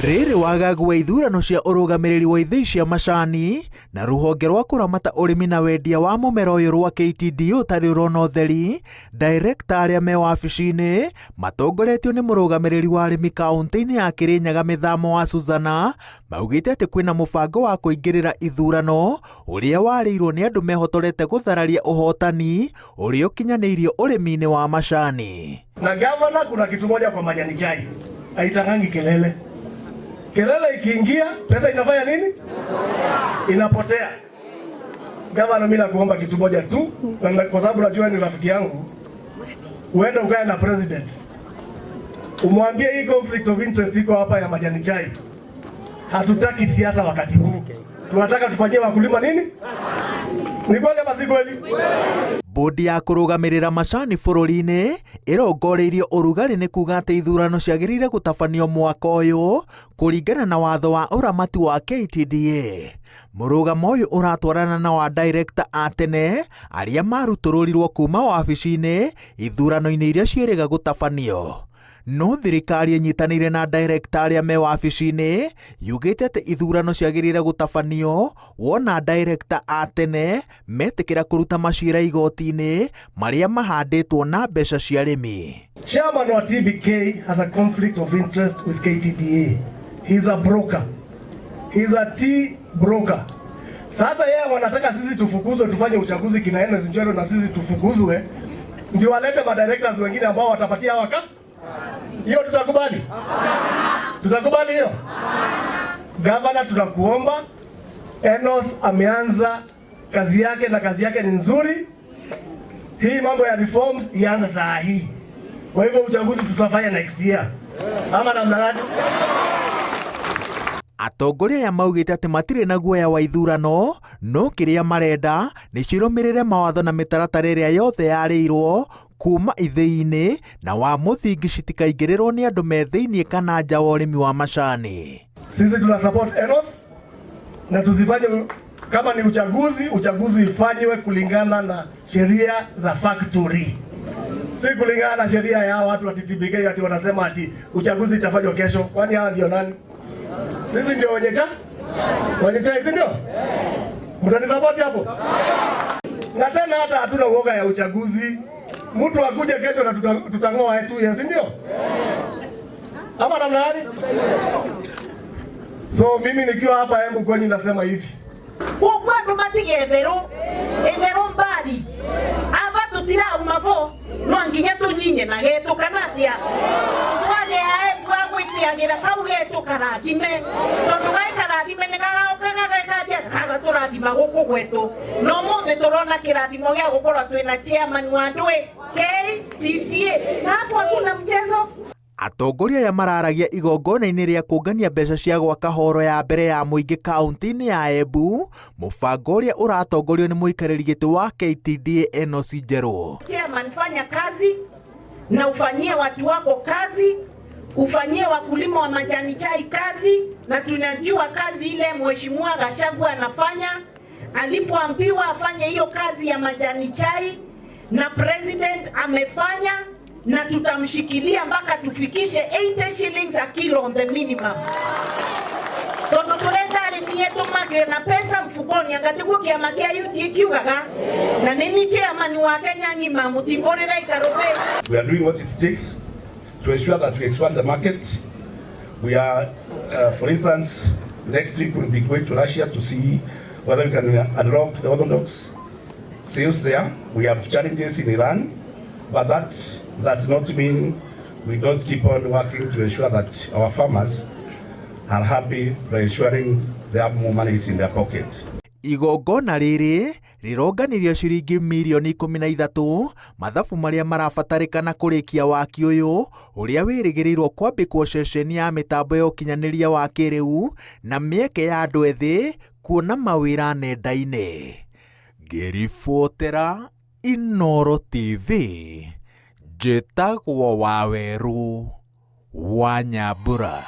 Rĩrĩ wagagu wa ithurano cia ũrũgamĩrĩri wa ithĩi cia macani na rũhonge rwa kũramata ũrĩmi na wendia wa mũmera ũyũ rwa KTDA ũtarĩ ũrona ũtheri, director arĩa me wabici-inĩ matongoretio nĩ mũrũgamĩrĩri wa arĩmi kaunti-inĩ ya Kĩrĩnyaga Mĩthamo wa Suzana maugĩte atĩ kwĩna mũbango wa kũingĩrĩra ithurano ũrĩa warĩirwo nĩ andũ mehotorete gũthararia ũhotani ũrĩa ũkinyanĩirio ũrĩmi-inĩ wa macani. Na gavana kuna kitu moja kwa majani chai, haitakangi kelele. Kelele ikiingia, pesa inafanya nini? Inapotea. Gavana, mimi nakuomba kitu moja tu, kwa sababu najua ni rafiki yangu. Uende ukae na president. Umwambie hii conflict of interest iko hapa ya majani chai. Hatutaki siasa wakati huu. Tunataka tufanyie wakulima nini? Ni kweli ama si kweli? Bodi ya kũrũgamĩrĩra macani bũrũri-inĩ ĩrongoreirio ũrugarĩ nĩ kuuga atĩ ithurano ciagĩrĩire gũtabanio mwaka ũyũ kũringana na watho wa ũramati wa KTDA. Mũrũgamo ũyũ ũratwarana na wa director a tene arĩa marutũrũrirwo kuma wabici-inĩ ithurano-inĩ iria ciĩrĩga gũtabanio. No thirikari ĩnyitanĩire na director arĩa me wabici-inĩ yugĩte atĩ ithurano ciagĩrĩire gũtabanio wona director a tene metĩkĩra kũruta macira igoti-inĩ marĩa mahandĩtwo na mbeca cia arĩmi. Chairman wa TBK has a conflict of interest with KTDA. He's a broker. He's a tea broker. Sasa yeye wanataka sisi tufukuzwe tufanye uchaguzi kinaenda zinjoro na sisi tufukuzwe ndio walete madirectors wengine ambao watapatia waka. Hiyo tutakubali? Tutakubali hiyo? Gavana, tunakuomba. Enos ameanza kazi yake na kazi yake ni nzuri. Hii mambo ya reforms ianza saa hii. Kwa hivyo uchaguzi tutafanya next year. Ama namna gani? Atongoria ya maugĩte atĩ matirĩ na guoya wa ithurano, no kĩrĩa marenda nĩ cirũmĩrĩre mawatho na mĩtaratara ĩrĩa yothe yarĩirwo kuma ithĩi-inĩ na wa mũthingi citikaingĩrĩrwo nĩ andũ me thĩinĩ kana nja wa ũrĩmi wa macani. Sisi tuna support Enos na tuzifanye kama ni uchaguzi ifanywe kulingana na sheria za factory. Si kulingana na sheria ya watu wa TTBK ati wanasema ati uchaguzi itafanywa kesho. Kwani hao ndio nani? Sisi ndio wenye chai, si ndio? Mtanisupport hapo? Na tena hata hatuna uoga ya uchaguzi. Mtu akuje kesho na tutang'oa tu, si ndio? Ama namna gani? So mimi nikiwa hapa Embu kwenye nasema hivi. Ukwandu matigethero mbali. Aba tutira umavo no nginya tunyinye na geto kanatia. Twage ae gwagwitiagira kaugeto karathime. Tondu gai karathime nigagaokaga gakatia kaga turathima guku gwetu. No mothe turona kirathimo gia gukorwa twina chairman wa ndwe KTDA. Na hapo hakuna mchezo. Atongoria ya mararagia igongona-inĩ rĩa kũngania mbeca cia gwaka horo ya mbere ya mũingĩ kaunti-inĩ ya Embu, mũbango ũrĩa ũratongorio nĩ mũikarĩri gĩtĩ wa KTDA Enos Njerũ. Chairman, fanya kazi na ufanyie watu wako kazi, ufanyie wakulima wa majani chai kazi, na tunajua kazi ile Mheshimiwa Gachagua anafanya. Alipoambiwa afanye hiyo kazi ya majani chai na president amefanya, na tutamshikilia mpaka tufikishe 80 shillings a kilo on the minimum. Tondu turenda arĩmi yetu magĩe na pesa mfukoni angatiguo kĩama kĩa UT kiugaga na nĩ chairman wa Kenya ng'ima mũtimbũrĩra ikarobe. We are doing what it takes to ensure that we expand the market. We are, for instance, next week we'll be going to Russia to see whether we can unlock the Orthodox sales there. We have challenges in Iran, but that's not mean we don't keep on working to ensure that our farmers are happy by ensuring they have more money in their pockets. Igongona rĩrĩ rĩronganirio ciringi mirioni 13 mathabu marĩa marabatarĩkana kũrĩkia waki ũyũ ũrĩa wĩrĩgĩrĩirwo kwambĩkwo ceceni ya mĩtambo ya ũkinyanĩria wa kĩrĩu na mĩeke ya andũ ethĩ kuona mawĩra nenda-inĩ. Ngĩribotera Inooro TV, njĩtagwo Waweru wa Nyambura.